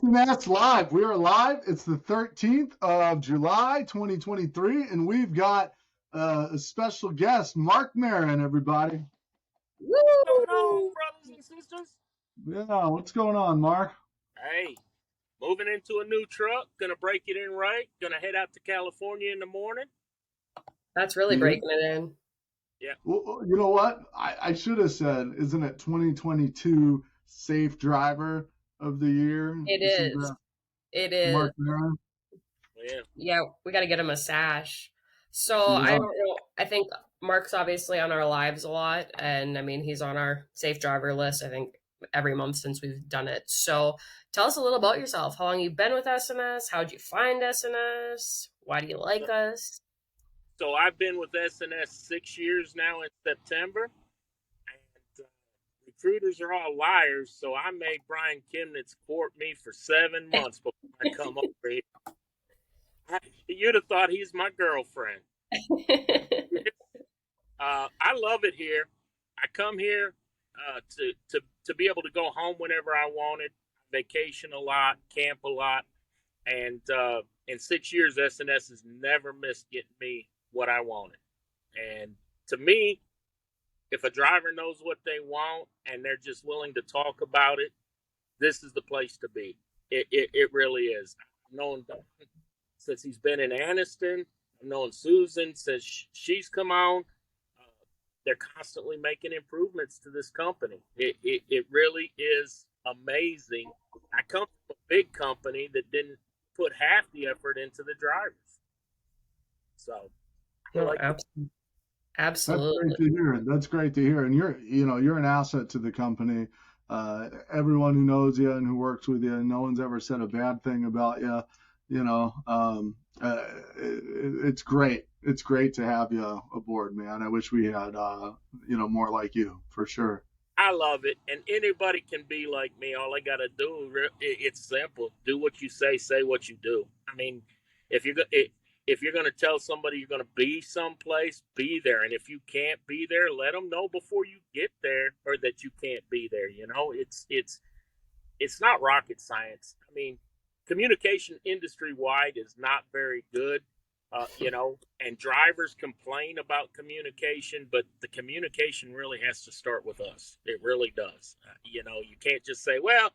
SNS Live. We are live. It's the 13th of July, 2023, and we've got a special guest, Marc Merren, everybody. What's going on, Woo! brothers and sisters? Yeah, what's going on, Marc? Hey, moving into a new truck. Gonna break it in right. Gonna head out to California in the morning. That's really breaking it in. Yeah. Well, you know what? I should have said, isn't it 2022 Safe Driver of the Year? It Isn't is. that It is. Marc Merren? Yeah. Yeah, we got to get him a sash. So I Yeah. don't know. I think Mark's obviously on our lives a lot, and I mean he's on our safe driver list. I think every month since we've done it. So tell us a little about yourself. How long you've been with SNS? How'd you find SNS? Why do you like us? So I've been with SNS 6 years now in September, and recruiters are all liars. So I made Brian Kimnitz court me for 7 months before I come over here. You'd have thought he's my girlfriend. I love it here. I come here to be able to go home whenever I wanted, vacation a lot, camp a lot, and in 6 years, SNS has never missed getting me what I wanted. And to me, if a driver knows what they want and they're just willing to talk about it, this is the place to be. It really is. I've known Don since he's been in Anniston. I've known Susan since she's come on. They're constantly making improvements to this company. It really is amazing. I come from a big company that didn't put half the effort into the drivers. So, Absolutely. That's great to hear. That's great to hear. And you're an asset to the company. Everyone who knows you and who works with you, no one's ever said a bad thing about you. It's great. It's great to have you aboard, man. I wish we had, more like you, for sure. I love it, and anybody can be like me. All I got to do, it's simple: do what you say what you do. I mean, if you're going to tell somebody you're going to be someplace, be there. And if you can't be there, let them know before you get there, or that you can't be there. It's not rocket science. I mean, communication industry wide is not very good. And drivers complain about communication, but the communication really has to start with us. It really does. You can't just say, well,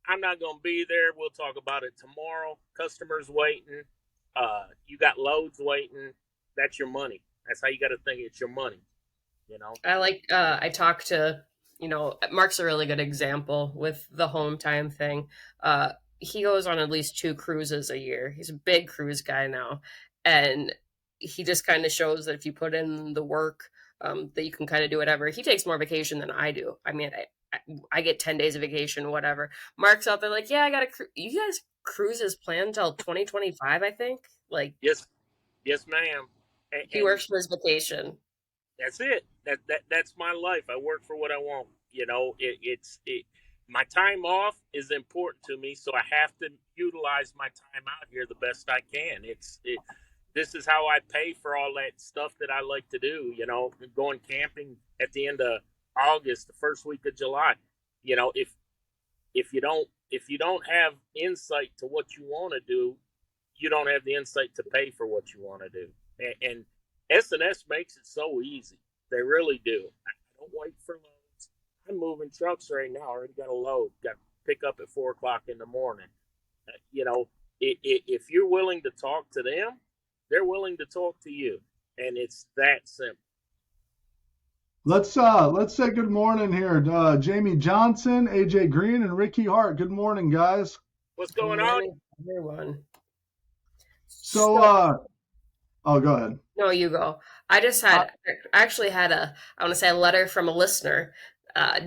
I'm not going to be there. We'll talk about it tomorrow. Customers waiting. You got loads waiting. That's your money. That's how you got to think. It's your money. I talked to, Mark's a really good example with the home time thing. He goes on at least 2 cruises a year. He's a big cruise guy now. And he just kind of shows that if you put in the work, that you can kind of do whatever. He takes more vacation than I do. I mean, I get 10 days of vacation, whatever. Mark's out there like, yeah, I got you guys cruises planned till 2025, I think. Like, yes, ma'am. He works for his vacation. That's it. That's my life. I work for what I want. My time off is important to me, so I have to utilize my time out here the best I can. This is how I pay for all that stuff that I like to do. Going camping at the end of August, the first week of July. If you don't have insight to what you want to do, you don't have the insight to pay for what you want to do. And SNS makes it so easy. They really do. I don't wait for loads. I'm moving trucks right now. I already got a load. Got to pick up at 4:00 in the morning. If you're willing to talk to them, they're willing to talk to you, and it's that simple. Let's say good morning here, Jamie Johnson, AJ Green, and Ricky Hart. Good morning, guys. What's going on, everyone? So, oh, go ahead. No, you go. I actually had a letter from a listener.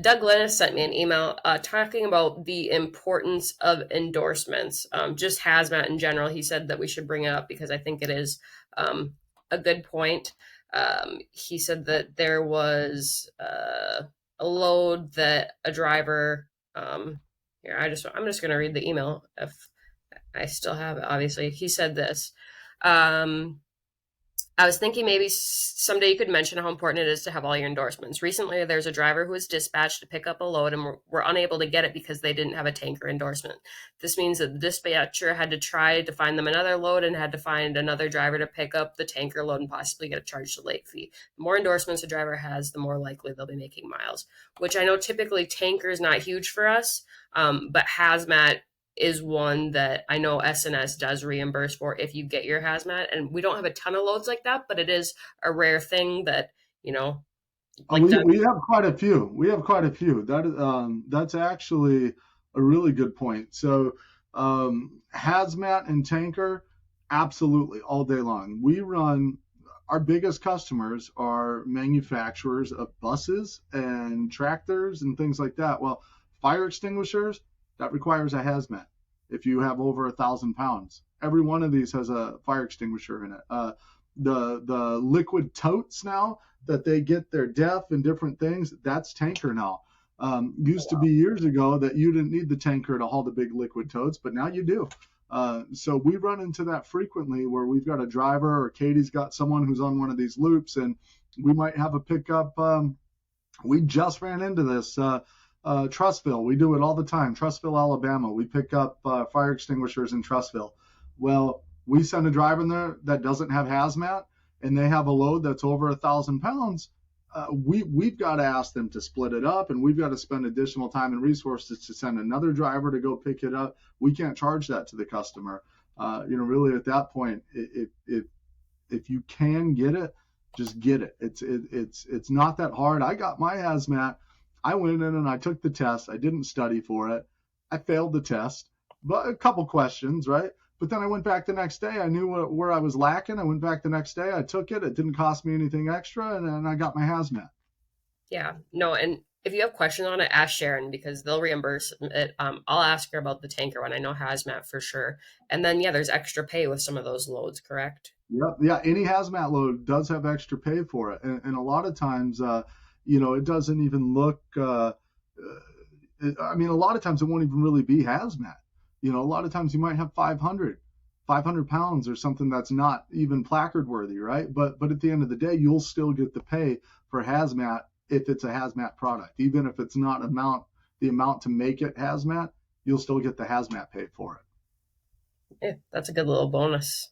Doug Lennis sent me an email talking about the importance of endorsements, just hazmat in general. He said that we should bring it up because I think it is a good point. He said that there was a load that a driver. Here, I'm just going to read the email if I still have it. Obviously, he said this. I was thinking maybe someday you could mention how important it is to have all your endorsements. Recently, there's a driver who was dispatched to pick up a load and were unable to get it because they didn't have a tanker endorsement. This means that the dispatcher had to try to find them another load and had to find another driver to pick up the tanker load and possibly get a charged late fee. The more endorsements a driver has, the more likely they'll be making miles, which I know typically tanker is not huge for us, but hazmat is one that I know SNS does reimburse for if you get your hazmat. And we don't have a ton of loads like that, but it is a rare thing that, like we have quite a few. We have quite a few. That's actually a really good point. So hazmat and tanker, absolutely all day long. Our biggest customers are manufacturers of buses and tractors and things like that. Well, fire extinguishers, that requires a hazmat if you have over 1,000 pounds. Every one of these has a fire extinguisher in it. The liquid totes now that they get their DEF and different things, that's tanker now. Used to be years ago that you didn't need the tanker to haul the big liquid totes, but now you do. So we run into that frequently where we've got a driver or Katie's got someone who's on one of these loops and we might have a pickup. We just ran into this. Trussville, we do it all the time. Trussville, Alabama, we pick up fire extinguishers in Trussville. Well, we send a driver in there that doesn't have hazmat and they have a load that's over 1,000 pounds. We've got to ask them to split it up, and we've got to spend additional time and resources to send another driver to go pick it up. We can't charge that to the customer. Really at that point, if you can get it, just get it. It's not that hard. I got my hazmat. I went in and I took the test. I didn't study for it. I failed the test, but a couple questions, right? But then I went back the next day. I knew where I was lacking. I went back the next day. I took it. It didn't cost me anything extra, and then I got my hazmat. Yeah, no, and if you have questions on it, ask Sharon because they'll reimburse it. I'll ask her about the tanker one. I know hazmat for sure. And then, yeah, there's extra pay with some of those loads, correct? Yep. Yeah, any hazmat load does have extra pay for it. And a lot of times, it doesn't even look, a lot of times it won't even really be hazmat. A lot of times you might have 500 pounds or something that's not even placard worthy, right? But at the end of the day, you'll still get the pay for hazmat if it's a hazmat product. Even if it's not the amount to make it hazmat, you'll still get the hazmat pay for it. Yeah, that's a good little bonus.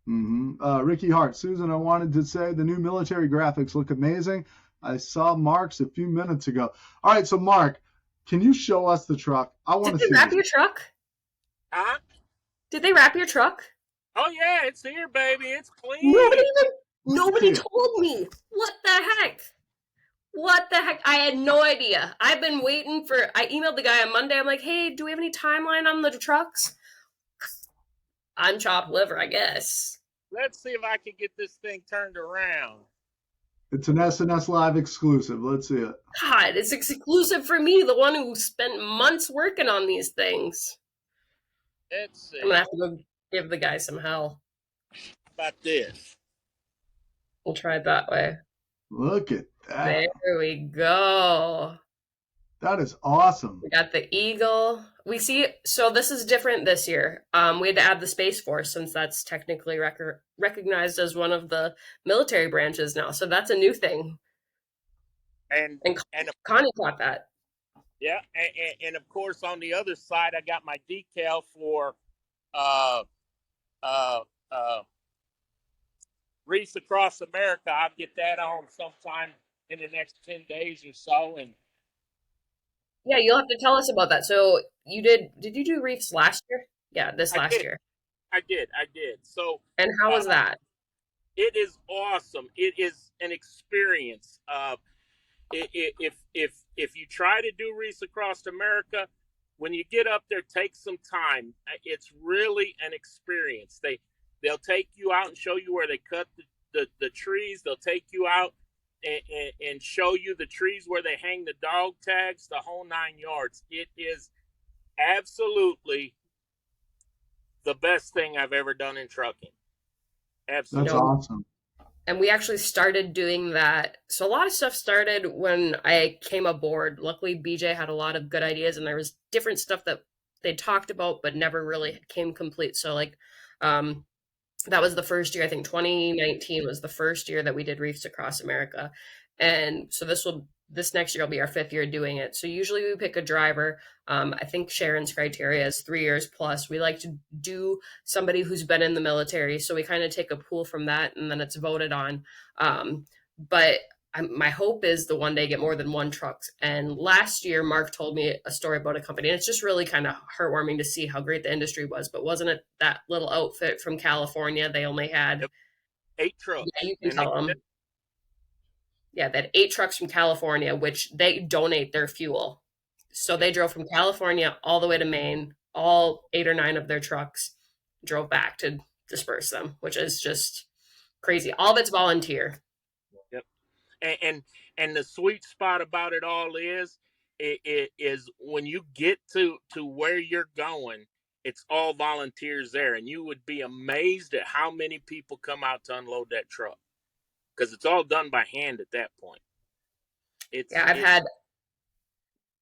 Mm-hmm. Ricky Hart, Susan, I wanted to say the new military graphics look amazing. I saw Mark's a few minutes ago. All right, so Mark, can you show us the truck? I want to see. Did they wrap your truck? Huh? Did they wrap your truck? Oh yeah, it's here, baby. It's clean. Nobody told me. What the heck? What the heck? I had no idea. I've been waiting I emailed the guy on Monday. I'm like, hey, do we have any timeline on the trucks? I'm chopped liver, I guess. Let's see if I can get this thing turned around. It's an SNS Live exclusive. Let's see it. God, it's exclusive for me, the one who spent months working on these things. Let's see. I'm going to have to go give the guy some hell. How about this? We'll try it that way. Look at that. There we go. That is awesome. We got the Eagle. We see, so this is different this year. We had to add the Space Force since that's technically recognized as one of the military branches now. So that's a new thing. And Connie caught that. Yeah, and of course on the other side I got my decal for Wreaths Across America. I'll get that on sometime in the next 10 days or so. And yeah, you'll have to tell us about that. So did you do Wreaths last year? Yeah, last year. I did. So and how was that? It is awesome. It is an experience. If you try to do Wreaths Across America, when you get up there, take some time. It's really an experience. They'll take you out and show you where they cut the trees. They'll take you out and show you the trees where they hang the dog tags, the whole 9 yards. It is absolutely the best thing I've ever done in trucking. Absolutely. That's awesome. And we actually started doing that. So a lot of stuff started when I came aboard. Luckily, BJ had a lot of good ideas, and there was different stuff that they talked about, but never really came complete. So like That was the first year. I think 2019 was the first year that we did Wreaths Across America. And so this next year will be our fifth year doing it. So usually we pick a driver. I think Sharon's criteria is 3 years plus. We like to do somebody who's been in the military. So we kind of take a pool from that and then it's voted on. But my hope is to one day get more than one truck. And last year, Mark told me a story about a company, and it's just really kind of heartwarming to see how great the industry was. But wasn't it that little outfit from California? They only had, Yep. 8 yeah, trucks, you can and they tell them, yeah, that 8 trucks from California, which they donate their fuel. So yep. they drove from California all the way to Maine. All 8 or 9 of their trucks drove back to disperse them, which is just crazy. All of it's volunteer. Yep. And the sweet spot about it all it is when you get to where you're going, it's all volunteers there, and you would be amazed at how many people come out to unload that truck because it's all done by hand at that point. Yeah, It's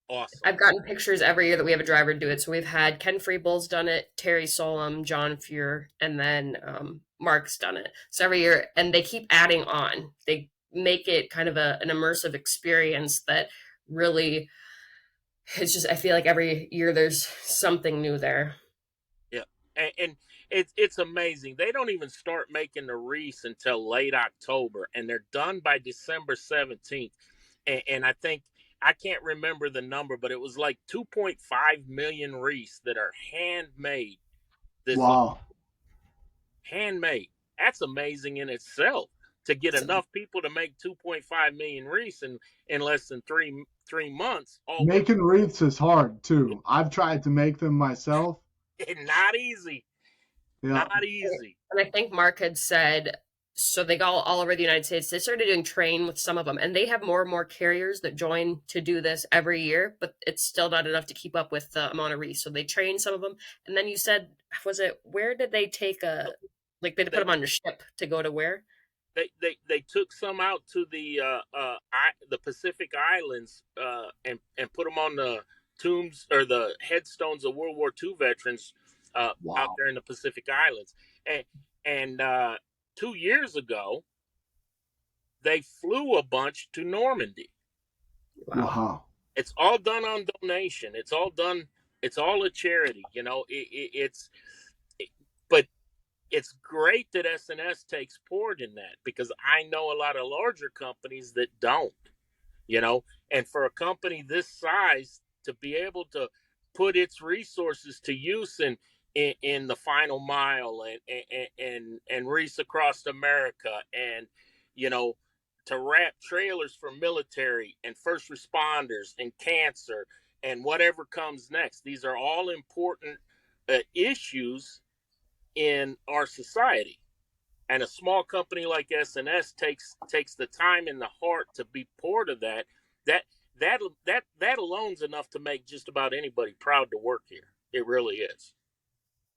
awesome. I've gotten pictures every year that we have a driver do it. So we've had Ken Freeball's done it, Terry Solom, John Fuhr, and then Mark's done it. So every year, and they keep adding on. They make it kind of an immersive experience that really, it's just, I feel like every year there's something new there. Yeah, and it's amazing. They don't even start making the wreaths until late October, and they're done by December 17th. And I think I can't remember the number, but it was like 2.5 million wreaths that are handmade. This Wow. handmade. That's amazing in itself to get So, enough people to make 2.5 million wreaths in less than three months. All work. Making wreaths is hard too. I've tried to make them myself. Not easy. Yeah. Not easy. and I think Mark had said, so they go all over the United States. They started doing train with some of them, and they have more and more carriers that join to do this every year, but it's still not enough to keep up with the amount of wreaths. So they train some of them. And then you said, was it, where did they take like they put They them on a ship to go to where? they took some out to the Pacific Islands and put them on the tombs or the headstones of World War II veterans out Wow. there in the Pacific Islands. And 2 years ago, they flew a bunch to Normandy. Wow. Wow. It's all done on donation. It's all done. It's all a charity. You know, but it's great that SNS takes part in that because I know a lot of larger companies that don't, you know, and for a company this size to be able to put its resources to use in the final mile and Wreaths Across America and, you know, to wrap trailers for military and first responders and cancer and whatever comes next. These are all important issues in our society, and a small company like SNS takes the time and the heart to be part of that. That alone's enough to make just about anybody proud to work here. It really is.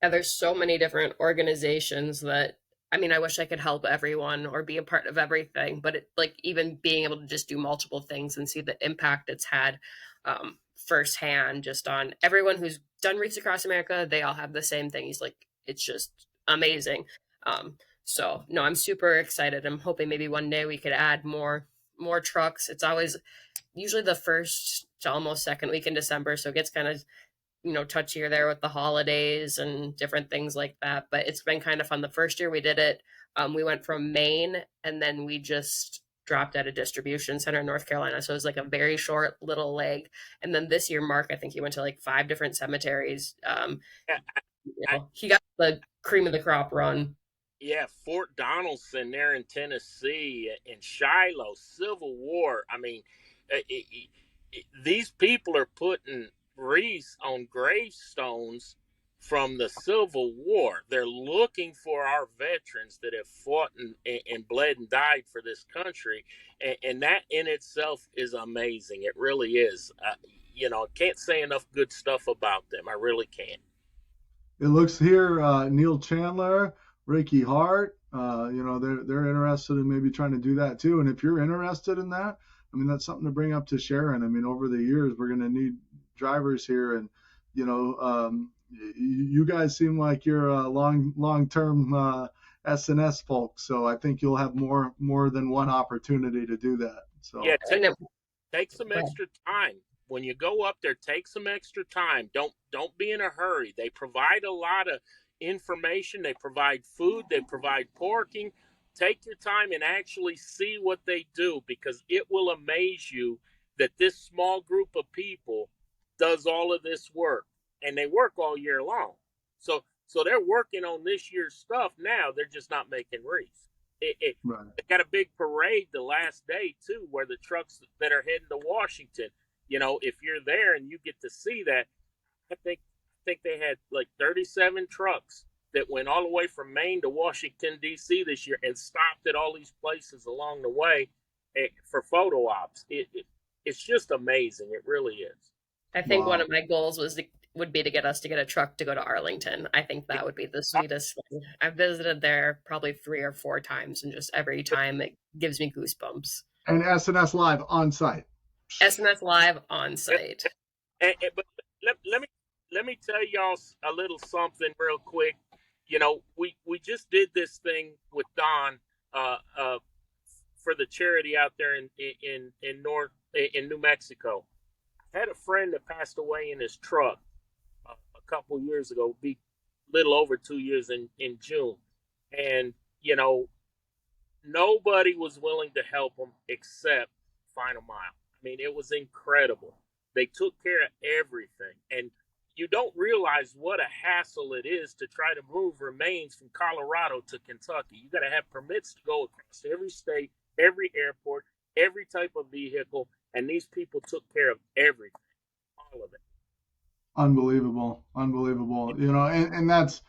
Yeah, there's so many different organizations that, I mean, I wish I could help everyone or be a part of everything, but it, like even being able to just do multiple things and see the impact it's had firsthand, just on everyone who's done Wreaths Across America. They all have the same thing. He's like, it's just amazing. So no, I'm super excited. I'm hoping maybe one day we could add more trucks. It's always usually the first to almost second week in December, so it gets kind of, touchier there with the holidays and different things like that. But it's been kind of fun. The first year we did it, we went from Maine and then we just dropped at a distribution center in North Carolina. So it was like a very short little leg. And then this year, Mark, I think he went to like 5 different cemeteries. Yeah, I, He got the cream of the crop run. yeah, Fort Donaldson there in Tennessee and Shiloh, Civil War. I mean, these people are putting wreaths on gravestones from the Civil War. They're looking for our veterans that have fought and bled and died for this country. And that in itself is amazing. It really is. I can't say enough good stuff about them. I really can't. It looks here, Neil Chandler, Ricky Hart, they're interested in maybe trying to do that too. And if you're interested in that, I mean, that's something to bring up to Sharon. I mean, over the years, we're going to need drivers here, and you guys seem like you're long term S&S folks. So I think you'll have more than one opportunity to do that. Yeah, So take some extra time when you go up there. Take some extra time. Don't be in a hurry. They provide a lot of information. They provide food. They provide parking. Take your time and actually see what they do, because it will amaze you that this small group of people does all of this work, and they work all year long. So they're working on this year's stuff now. They're just not making wreaths. right. They got a big parade the last day too, where the trucks that are heading to Washington. If you're there and you get to see that, I think they had like 37 trucks that went all the way from Maine to Washington D.C. this year and stopped at all these places along the way for photo ops. It's just amazing. It really is. I think one Wow. of my goals would be to get us to get a truck to go to Arlington. I think that would be the sweetest thing. I've visited there probably 3 or 4 times, and just every time it gives me goosebumps. And S&S Live on site. SNS Live on site. But let me tell y'all a little something real quick. We just did this thing with Don for the charity out there in New Mexico. I had a friend that passed away in his truck a couple years ago, be a little over 2 years in June. And, nobody was willing to help him except Final Mile. I mean, it was incredible. They took care of everything. And you don't realize what a hassle it is to try to move remains from Colorado to Kentucky. You got to have permits to go across every state, every airport, every type of vehicle. And these people took care of everything, all of it. Unbelievable. And that's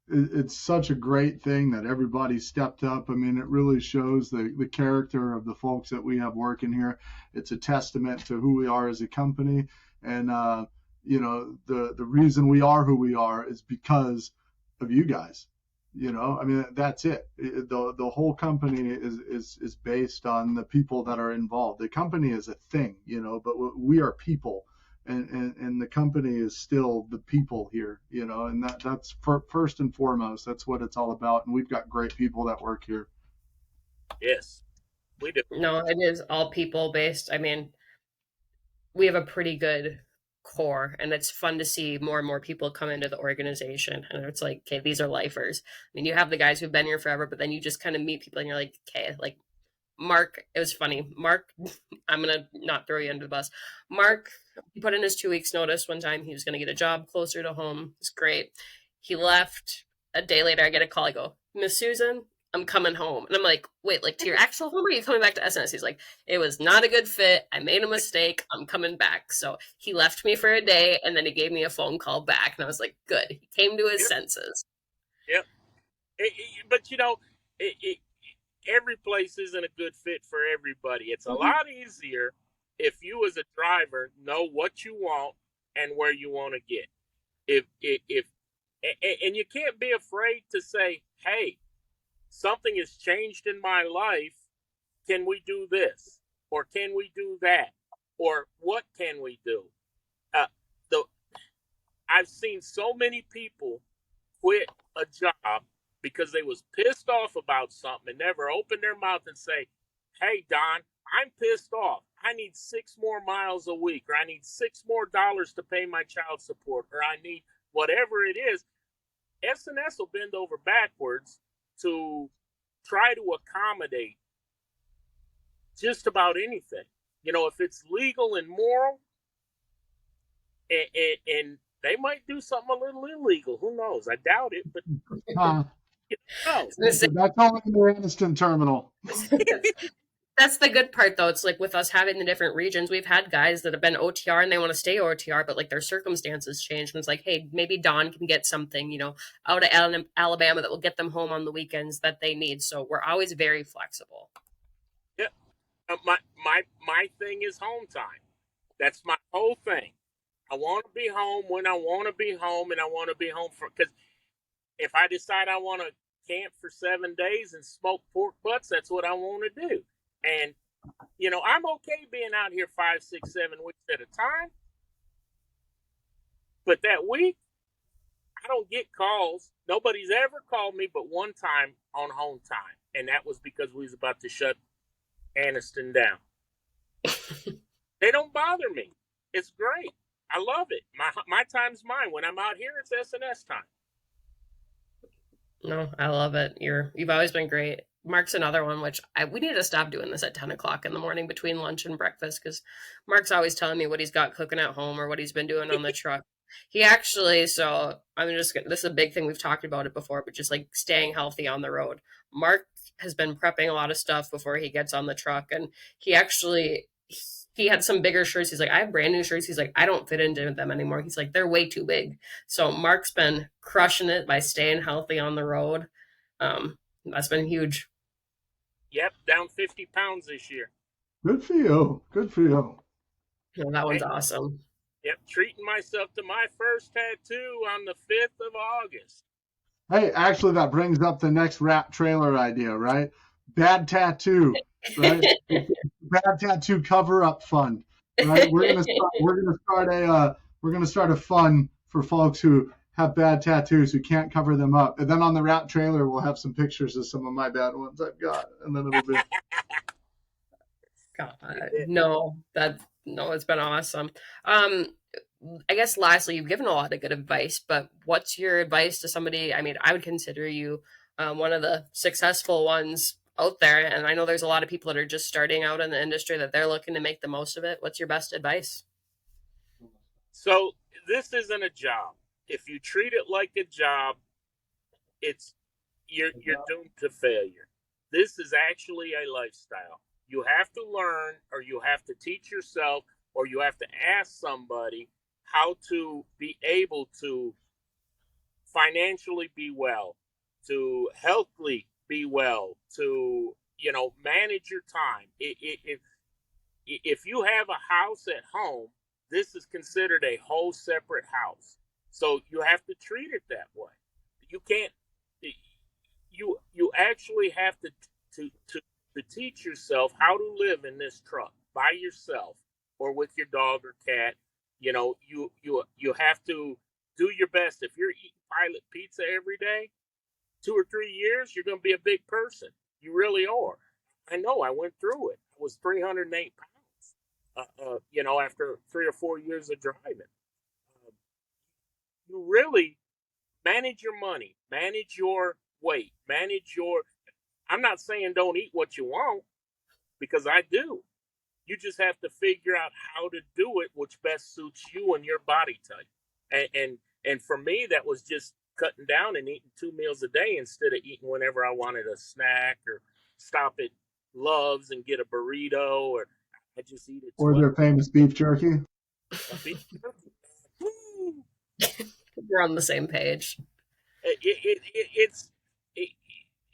it's such a great thing that everybody stepped up. I mean, it really shows the character of the folks that we have working here. It's a testament to who we are as a company. And, the reason we are who we are is because of you guys. I mean, that's it. The whole company is based on the people that are involved. The company is a thing, but we are people. And the company is still the people here, and that's first and foremost. That's what it's all about. And we've got great people that work here. Yes, we do. No, it is all people based. I mean, we have a pretty good core, and it's fun to see more and more people come into the organization. And it's like, okay, these are lifers. I mean, you have the guys who've been here forever, but then you just kind of meet people and you're like, okay, like Mark, it was funny. Mark, I'm going to not throw you under the bus. Mark, he put in his 2 weeks notice one time. He was going to get a job closer to home. It's great. He left. A day later, I get a call. I go, Miss Susan, I'm coming home. And I'm like, wait, like to your actual home, or are you coming back to SNS? He's like, it was not a good fit. I made a mistake. I'm coming back. So he left me for a day, and then he gave me a phone call back. And I was like, good. He came to his senses. Yep. But, every place isn't a good fit for everybody. It's a lot easier if you as a driver know what you want and where you want to get. And you can't be afraid to say, hey, something has changed in my life. Can we do this? Or can we do that? Or what can we do? I've seen so many people quit a job because they was pissed off about something and never opened their mouth and say, hey, Don, I'm pissed off. I need 6 more miles a week, or I need $6 more to pay my child support, or I need whatever it is. SNS will bend over backwards to try to accommodate just about anything. If it's legal and moral, and they might do something a little illegal. Who knows? I doubt it, but no. That's only in the Anniston terminal. That's the good part, though. It's like with us having the different regions, we've had guys that have been OTR and they want to stay OTR, but like their circumstances change. And it's like, hey, maybe Don can get something, out of Alabama that will get them home on the weekends that they need. So we're always very flexible. Yeah. My thing is home time. That's my whole thing. I want to be home when I want to be home, and I want to be home because if I decide I want to camp for 7 days and smoke pork butts, that's what I want to do. And, I'm okay being out here 5, 6, 7 weeks at a time. But that week, I don't get calls. Nobody's ever called me but one time on home time, and that was because we was about to shut Aniston down. They don't bother me. It's great. I love it. My time's mine. When I'm out here, it's SNS time. No, I love it. You've always been great. Mark's another one, which we need to stop doing this at 10 o'clock in the morning between lunch and breakfast, because Mark's always telling me what he's got cooking at home or what he's been doing on the truck. He actually, so this is a big thing. We've talked about it before, but just like staying healthy on the road. Mark has been prepping a lot of stuff before he gets on the truck. And he had some bigger shirts. He's like, I have brand new shirts. He's like, I don't fit into them anymore. He's like, they're way too big. So Mark's been crushing it by staying healthy on the road. That's been huge. Yep, down 50 pounds this year. Good for you. Good for you. Well, that one's awesome. Yep, treating myself to my first tattoo on the 5th of August. Hey, actually, that brings up the next rap trailer idea, right? Bad tattoo, right? Bad tattoo cover-up fund, right? We're gonna start a fund for folks who have bad tattoos who can't cover them up, and then on the rap trailer we'll have some pictures of some of my bad ones I've got, and then it'll be. God, no, it's been awesome. I guess lastly, you've given a lot of good advice, but what's your advice to somebody? I mean, I would consider you one of the successful ones out there, and I know there's a lot of people that are just starting out in the industry that they're looking to make the most of it. What's your best advice? So this isn't a job. If you treat it like a job, you're doomed to failure. This is actually a lifestyle. You have to learn, or you have to teach yourself, or you have to ask somebody how to be able to financially be well, to healthily be well, to manage your time. If you have a house at home, this is considered a whole separate house. So you have to treat it that way. You can't. You actually have to teach yourself how to live in this truck by yourself or with your dog or cat. You have to do your best. If you're eating Pilot pizza every day, 2 or 3 years, you're going to be a big person. You really are. I know. I went through it. I was 308 pounds. After 3 or 4 years of driving. You really manage your money, manage your weight, I'm not saying don't eat what you want, because I do. You just have to figure out how to do it, which best suits you and your body type. And for me, that was just cutting down and eating 2 meals a day instead of eating whenever I wanted a snack, or stop at Love's and get a burrito, or I just eat it. Or their famous beef jerky. Beef jerky. We're on the same page.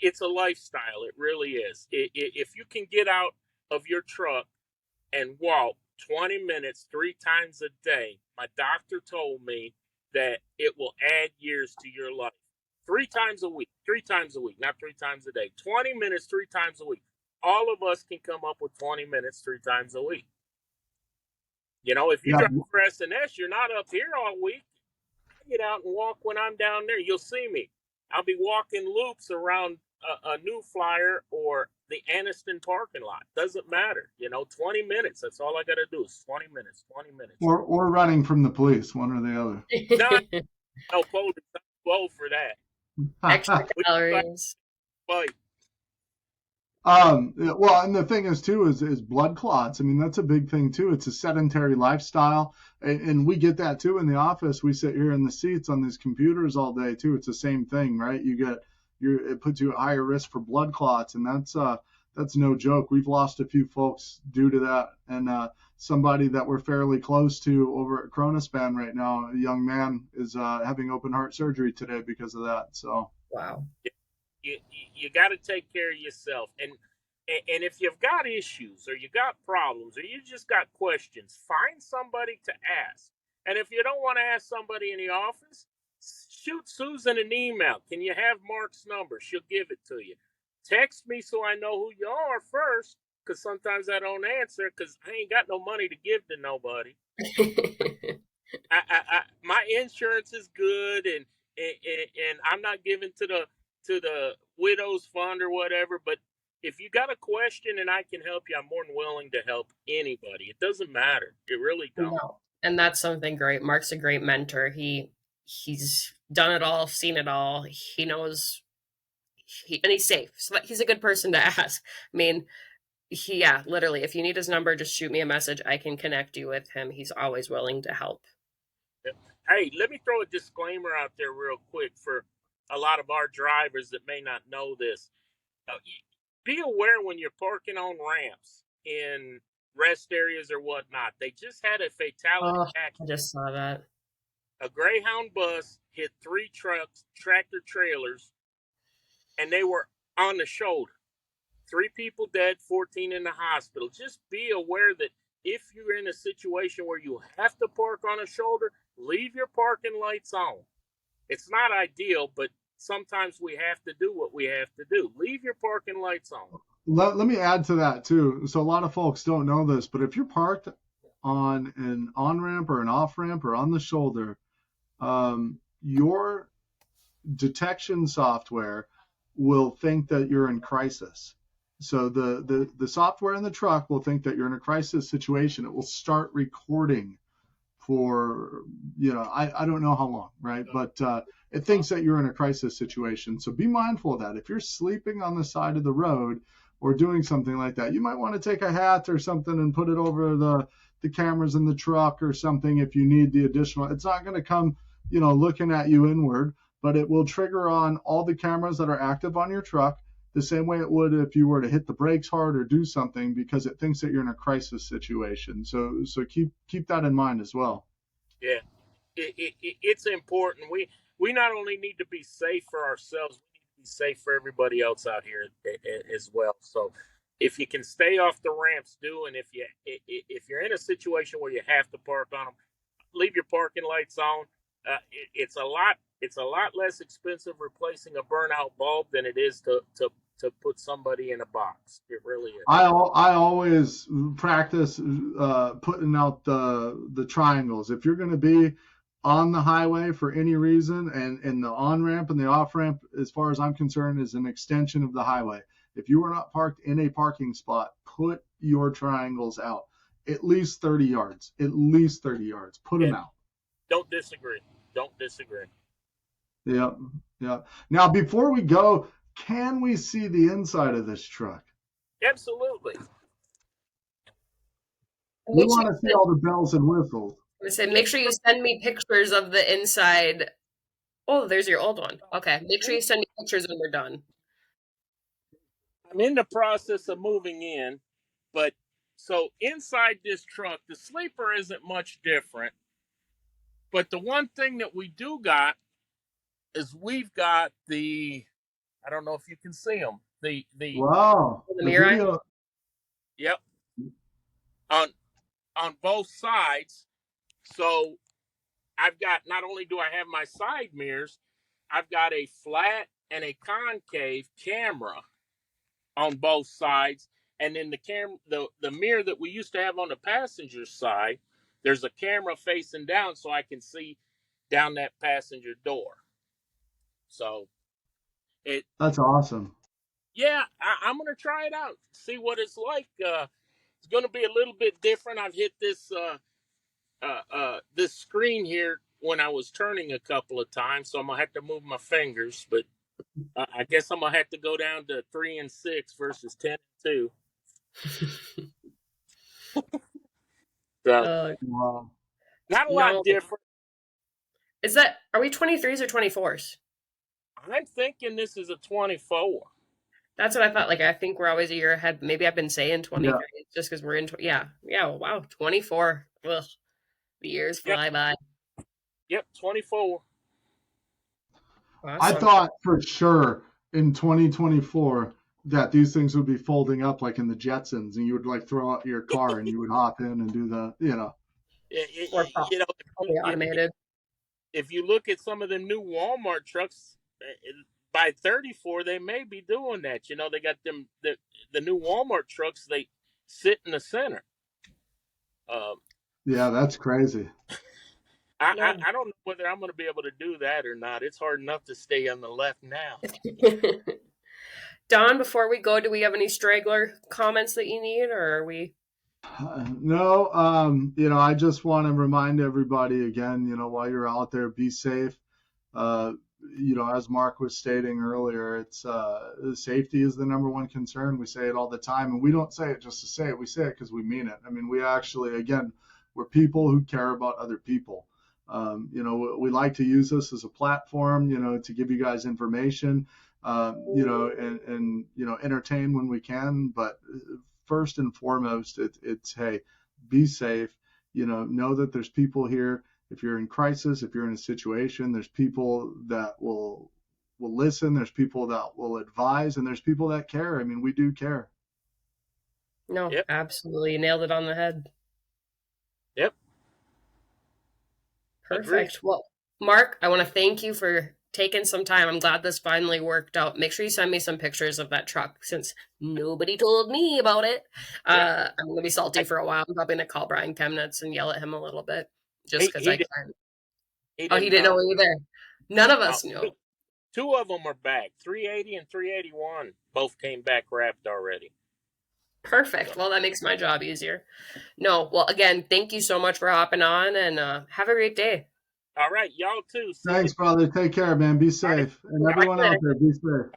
It's a lifestyle. It really is. If you can get out of your truck and walk 20 minutes 3 times a day, my doctor told me that it will add years to your life. 3 times a week, not 3 times a day. 20 minutes 3 times a week. All of us can come up with 20 minutes 3 times a week. If you drive for SNS, you're not up here all week. I get out and walk when I'm down there. You'll see me. I'll be walking loops around a New Flyer or the Aniston parking lot. Doesn't matter. 20 minutes. That's all I got to do is 20 minutes. Or running from the police, one or the other. No, police. I'm low for that. Extra calories. Fight. Well, and the thing is too is blood clots. I mean, that's a big thing too. It's a sedentary lifestyle, and we get that too in the office. We sit here in the seats on these computers all day too. It's the same thing, right? It puts you at higher risk for blood clots, and that's no joke. We've lost a few folks due to that, and somebody that we're fairly close to over at Chronospan right now, a young man, is having open heart surgery today because of that. So wow. You got to take care of yourself, and if you've got issues or you got problems or you just got questions, find somebody to ask. And if you don't want to ask somebody in the office, shoot Susan an email. Can you have Mark's number? She'll give it to you. Text me so I know who you are first, because sometimes I don't answer because I ain't got no money to give to nobody. My insurance is good, and and I'm not giving to the widow's fund or whatever, but if you got a question and I can help you, I'm more than willing to help anybody. It doesn't matter. It really don't. No. And that's something great. Mark's a great mentor. He's done it all, seen it all. He knows and he's safe. So he's a good person to ask. I mean, yeah, literally, if you need his number, just shoot me a message. I can connect you with him. He's always willing to help. Hey, let me throw a disclaimer out there real quick for a lot of our drivers that may not know this. Be aware when you're parking on ramps in rest areas or whatnot. They just had a fatality I just saw that. A Greyhound bus hit 3 trucks, tractor trailers, and they were on the shoulder. 3 people dead, 14 in the hospital. Just be aware that if you're in a situation where you have to park on a shoulder, leave your parking lights on. It's not ideal, but sometimes we have to do what we have to do. Leave your parking lights on. Let me add to that too. So a lot of folks don't know this, but if you're parked on an on-ramp or an off-ramp or on the shoulder, your detection software will think that you're in crisis. So the software in the truck will think that you're in a crisis situation. It will start recording for, I don't know how long, right? But it thinks that you're in a crisis situation. So be mindful of that. If you're sleeping on the side of the road or doing something like that, you might want to take a hat or something and put it over the cameras in the truck or something if you need the additional. It's not going to come, looking at you inward, but it will trigger on all the cameras that are active on your truck the same way it would if you were to hit the brakes hard or do something, because it thinks that you're in a crisis situation. So keep that in mind as well. Yeah, it's important. We not only need to be safe for ourselves, we need to be safe for everybody else out here as well. So if you can stay off the ramps, do. And if you're in a situation where you have to park on them, leave your parking lights on. It's a lot less expensive replacing a burnout bulb than it is to put somebody in a box. It really is. I always practice putting out the triangles. If you're going to be on the highway for any reason, and the on-ramp and the off-ramp, as far as I'm concerned, is an extension of the highway. If you are not parked in a parking spot, put your triangles out. At least 30 yards. At least 30 yards. Put them out. Don't disagree. Yeah. Now, before we go, can we see the inside of this truck? Absolutely. We want to see all the bells and whistles. I said, make sure you send me pictures of the inside. Oh, there's your old one. Okay. Make sure you send me pictures when we're done. I'm in the process of moving in, but so inside this truck, the sleeper isn't much different. But the one thing that we do got is we've got I don't know if you can see them. Wow. The mirror. Yep. On both sides. So I've got, not only do I have my side mirrors, I've got a flat and a concave camera on both sides. And then the mirror that we used to have on the passenger side, there's a camera facing down so I can see down that passenger door. So that's awesome. Yeah, I'm going to try it out, see what it's like. It's going to be a little bit different. I've hit this this screen here when I was turning a couple of times, so I'm going to have to move my fingers, but I guess I'm going to have to go down to 3 and 6 versus 10 and 2. So, wow. Not a lot different. Are we 23s or 24s? I'm thinking this is a 24. That's what I thought. Like, I think we're always a year ahead. Maybe I've been saying 23 just because we're in. Yeah. Wow. 24. Ugh. The years fly by. Yep. 24. Awesome. I thought for sure in 2024 that these things would be folding up like in the Jetsons, and you would like throw out your car and you would hop in and do the, automated. If you look at some of the new Walmart trucks, by 34 they may be doing that. They got them the new Walmart trucks. They sit in the center. Yeah, that's crazy. No. I don't know whether I'm going to be able to do that or not. It's hard enough to stay on the left now. Don, before we go, do we have any straggler comments that you need, or are we? No, I just want to remind everybody again, while you're out there, be safe. Uh, as Mark was stating earlier, it's safety is the number one concern. We say it all the time, and we don't say it just to say it. We say it because we mean it. I mean, we actually, again, we're people who care about other people. We like to use this as a platform, to give you guys information, and entertain when we can. But first and foremost, it's hey, be safe. Know that there's people here. If you're in crisis, if you're in a situation, there's people that will listen. There's people that will advise, and there's people that care. I mean, we do care. No, Yep. absolutely. You nailed it on the head. Yep. Perfect. Agreed. Well, Mark, I want to thank you for taking some time. I'm glad this finally worked out. Make sure you send me some pictures of that truck since nobody told me about it. Yeah. I'm going to be salty for a while. I'm probably going to call Brian Chemnitz and yell at him a little bit just because I can. He Oh, he didn't know either. None of us knew. Two of them are back. 380 and 381 both came back wrapped already. Perfect. Well, that makes my job easier. No, well, again, thank you so much for hopping on, and have a great day. All right, y'all too. Thanks, brother. Take care, man. Be safe. And everyone out there, be safe.